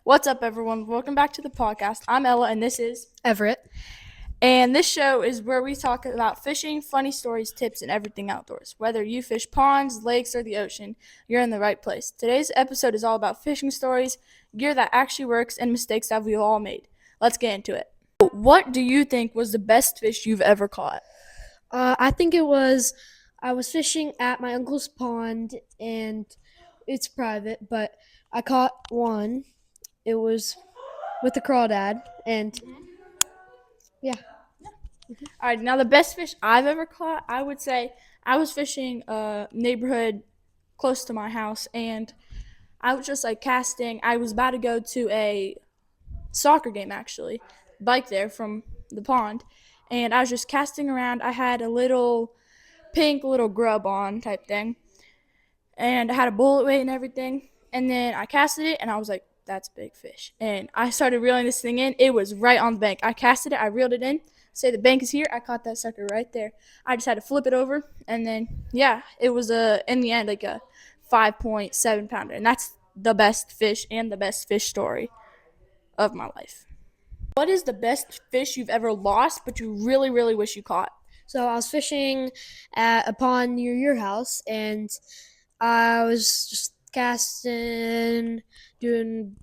What's up, everyone? Welcome back to the podcast. I'm Ella, and this is. Everett. And this show is where we talk about fishing, funny stories, tips, and everything outdoors. Whether you fish ponds, lakes, or the ocean, you're in the right place. Today's episode is all about fishing stories, gear that actually works, and mistakes that we've all made. Let's get into it. What do you think was the best fish you've ever caught? I think I was fishing at my uncle's pond, and it's private, but I caught one. It was with the crawdad, and yeah. All right, now the best fish I've ever caught, I would say I was fishing a neighborhood close to my house, and I was just like casting. I was about to go to a soccer game actually, bike there from the pond, and I was just casting around. I had a little pink little grub on type thing, and I had a bullet weight and everything. And then I casted it, and I was like, "That's a big fish." And I started reeling this thing in. It was right on the bank. I casted it. I reeled it in. Say the bank is here. I caught that sucker right there. I just had to flip it over, and then yeah, it was in the end like a 5.7 pounder, and that's the best fish and the best fish story of my life. What is the best fish you've ever lost, but you really, really wish you caught? So I was fishing at a pond near your house, and I was just casting, doing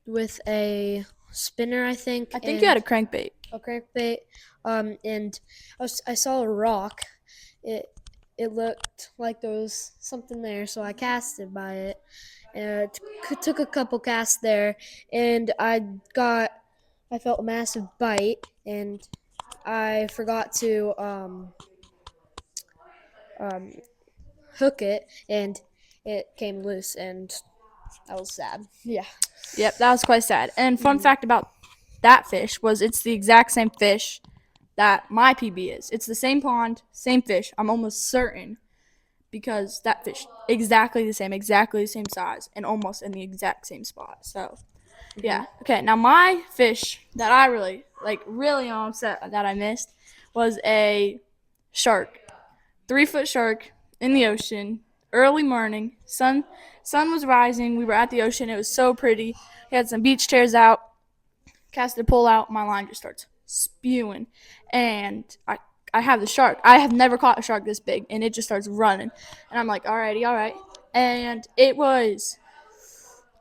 with a spinner, I think. I think you had a crankbait. A crankbait. And I saw a rock. It it looked like there was something there, so I casted by it. And took a couple casts there, and I felt a massive bite, and I forgot to um, hook it, and it came loose, and that was sad. Yeah. Yep, that was quite sad. And fun fact about that fish was it's the exact same fish that my PB is. It's the same pond, same fish. I'm almost certain because that fish exactly the same size, and almost in the exact same spot. So yeah. Okay. Now my fish that I really upset that I missed was a shark, 3 foot shark in the ocean. Early morning, sun was rising. We were at the ocean. It was so pretty. We had some beach chairs out. Casted a pull out. My line just starts spewing, and I have the shark. I have never caught a shark this big, and it just starts running, and I'm like, alrighty, all right. And it was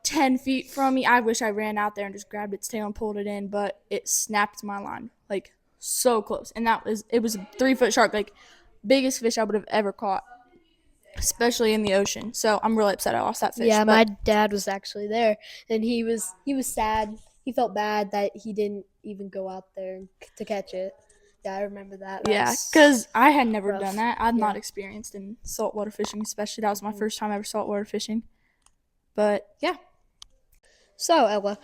10 feet from me. I wish I ran out there and just grabbed its tail and pulled it in, but it snapped my line like so close. And it was a 3 foot shark, like biggest fish I would have ever caught, especially in the ocean. So I'm really upset I lost that fish. Yeah, but my dad was actually there, and he was sad. He felt bad that he didn't even go out there to catch it. Yeah, I remember that. yeah, because I had never rough. done that. I'm Yeah. not experienced in saltwater fishing, especially that was my first time ever saltwater fishing. But yeah. So, Ella,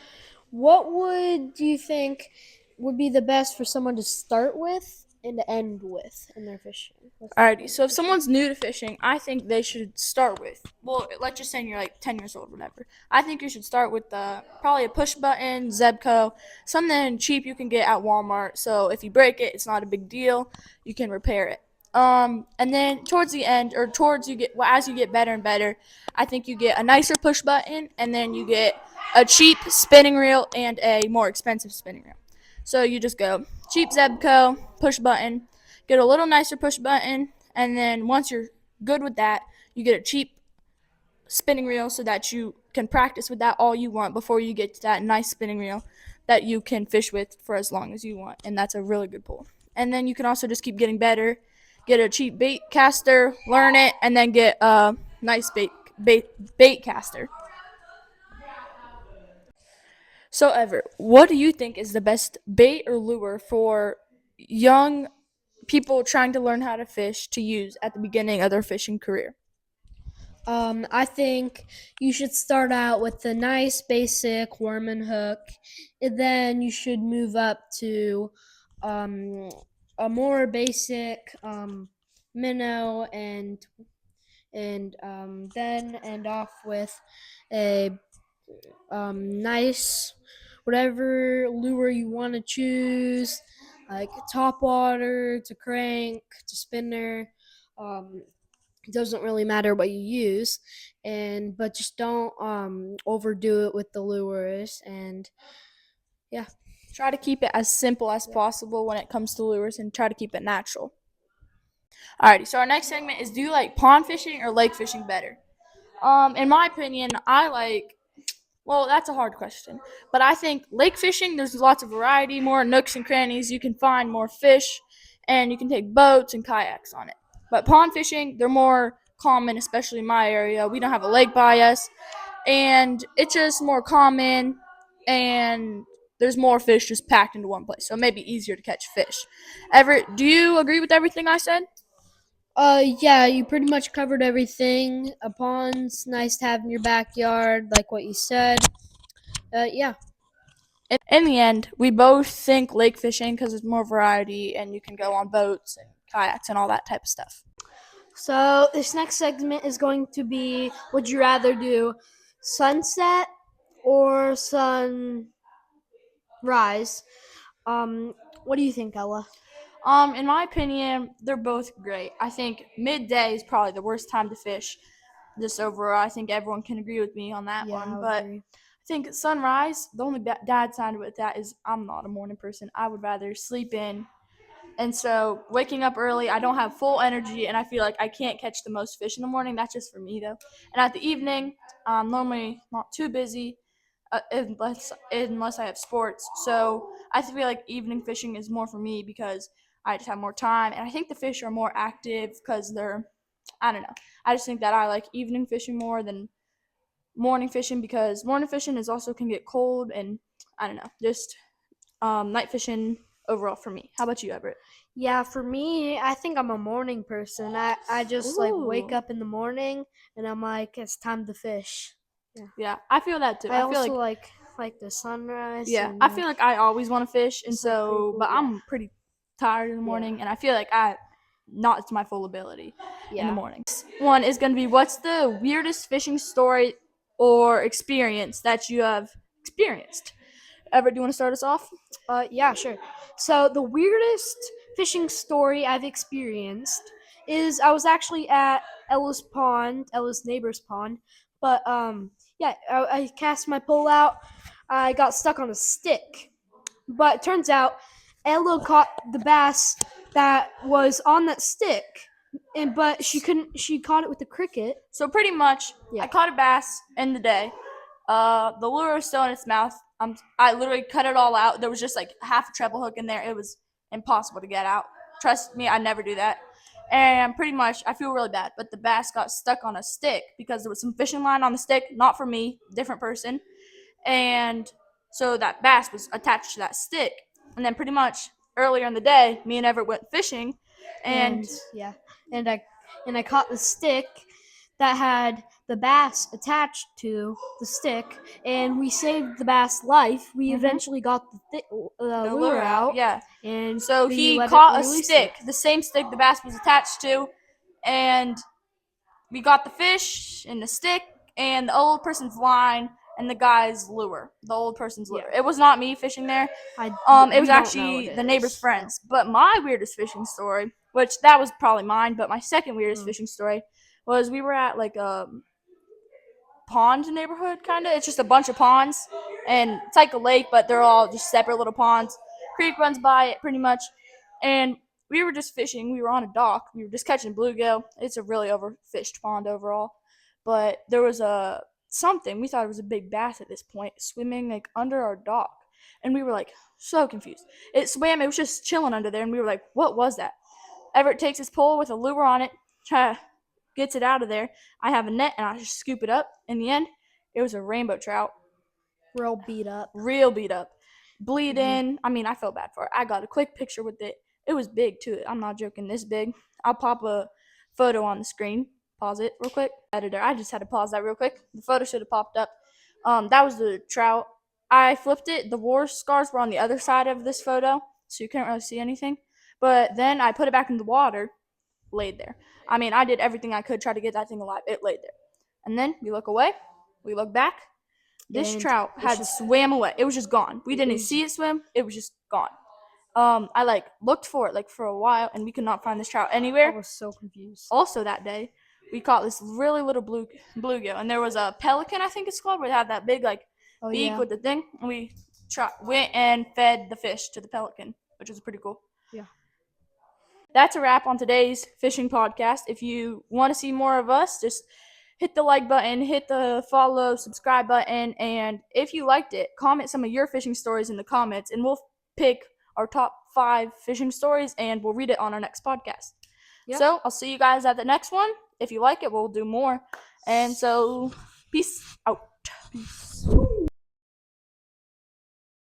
what would you think would be the best for someone to start with and to end with in their fishing? Alrighty, so if someone's new to fishing, I think they should start with, well, let's just say you're like 10 years old, whatever. I think you should start with probably a push button, Zebco, something cheap you can get at Walmart. So if you break it, it's not a big deal. You can repair it. And then towards the end, or as you get better and better, I think you get a nicer push button, and then you get a cheap spinning reel and a more expensive spinning reel. So you just go cheap Zebco, push button, get a little nicer push button, and then once you're good with that, you get a cheap spinning reel so that you can practice with that all you want before you get to that nice spinning reel that you can fish with for as long as you want, and that's a really good pull. And then you can also just keep getting better, get a cheap bait caster, learn it, and then get a nice bait caster. So, Everett, what do you think is the best bait or lure for young people trying to learn how to fish to use at the beginning of their fishing career? I think you should start out with a nice basic worm and hook, and then you should move up to um, a more basic minnow, and then end off with a nice whatever lure you want to choose, like top water to crank to spinner. Um, It doesn't really matter what you use, but just don't overdo it with the lures. And yeah. Try to keep it as simple as possible when it comes to lures and try to keep it natural. Alrighty, so our next segment is, do you like pond fishing or lake fishing better? In my opinion, I like, well, that's a hard question. But I think lake fishing, there's lots of variety, more nooks and crannies. You can find more fish, and you can take boats and kayaks on it. But pond fishing, they're more common, especially in my area. We don't have a lake by us, and it's just more common, and there's more fish just packed into one place. So it may be easier to catch fish. Everett, do you agree with everything I said? Yeah, you pretty much covered everything. A pond's nice to have in your backyard, like what you said. Yeah. In the end, we both think lake fishing because there's more variety and you can go on boats and kayaks and all that type of stuff. So this next segment is going to be: would you rather do sunset or sunrise? What do you think, Ella? In my opinion, they're both great. I think midday is probably the worst time to fish. Just overall, I think everyone can agree with me on that Yeah, I one. would But agree. I think sunrise, the only bad side with that is I'm not a morning person. I would rather sleep in. And so waking up early, I don't have full energy, and I feel like I can't catch the most fish in the morning. That's just for me, though. And at the evening, I'm normally not too busy, unless I have sports. So I feel like evening fishing is more for me because I just have more time, and I think the fish are more active because they're, I don't know. I just think that I like evening fishing more than morning fishing because morning fishing is also can get cold, and I don't know. Just night fishing overall for me. How about you, Everett? Yeah, for me, I think I'm a morning person. I just like wake Ooh. up in the morning and I'm like, it's time to fish. Yeah. Yeah, I feel that too. I I feel also like, like the sunrise yeah, and I feel like I always want to fish, and it's like pretty so, cool. but Yeah. I'm pretty tired in the Yeah. morning, and I feel like I not to my full ability in the Yeah. morning. One is going to be, what's the weirdest fishing story or experience that you have experienced? Everett, do you want to start us off? Yeah, sure. So the weirdest fishing story I've experienced is I was actually at Ella's pond, Ella's neighbor's pond, but yeah, I cast my pole out. I got stuck on a stick, but it turns out Ella caught the bass that was on that stick, and but she couldn't. She caught it with the cricket. So pretty much, I Yeah. caught a bass in the day. The lure was still in its mouth. I literally cut it all out. There was just like half a treble hook in there. It was impossible to get out. Trust me, I never do that. And pretty much, I feel really bad. But the bass got stuck on a stick because there was some fishing line on the stick, not for me, different person. And so that bass was attached to that stick. And then pretty much earlier in the day, me and Everett went fishing, and And yeah, and I caught the stick that had the bass attached to the stick, and we saved the bass life. We eventually got the the lure lure out, out, yeah. and So we he let it caught a release it. stick, the same stick the bass was attached to, and we got the fish and the stick and the old person's line and the guy's lure, the old person's lure. Yeah. It was not me fishing there. I It was we don't know what actually it the neighbor's is. friends. But my weirdest fishing story, which that was probably mine, but my second weirdest Mm. fishing story was, we were at like a pond neighborhood, kind of. It's just a bunch of ponds, and it's like a lake, but they're all just separate little ponds. Creek runs by it pretty much, and we were just fishing. We were on a dock. We were just catching bluegill. It's a really overfished pond overall, but there was a something. We thought it was a big bass at this point, swimming like under our dock, and we were like so confused. It swam. It was just chilling under there, and we were like, "What was that?" Everett takes his pole with a lure on it, gets it out of there. I have a net and I just scoop it up. In the end, it was a rainbow trout, We're all beat up. real beat up, bleeding. Mm-hmm. I mean, I felt bad for it. I got a quick picture with it. It was big too. I'm not joking, this big. I'll pop a photo on the screen. Pause it real quick. Editor, I just had to pause that real quick. The photo should have popped up. That was the trout. I flipped it. The war scars were on the other side of this photo, so you couldn't really see anything. But then I put it back in the water, laid there. I mean, I did everything I could try to get that thing alive. It laid there. And then we look away. We look back. This And trout had swam away. It was just gone. We didn't see it swim. It was just gone. I like looked for it like for a while, and we could not find this trout I anywhere. was so confused. Also that day, we caught this really little bluegill, and there was a pelican, I think it's called, where they have that big Oh beak yeah. with the thing. And we went and fed the fish to the pelican, which was pretty cool. Yeah. That's a wrap on today's fishing podcast. If you want to see more of us, just hit the like button, hit the follow, subscribe button, and if you liked it, comment some of your fishing stories in the comments, and we'll pick our top 5 fishing stories and we'll read it on our next podcast. Yep. So I'll see you guys at the next one. If you like it, we'll do more. And so, peace out. Peace.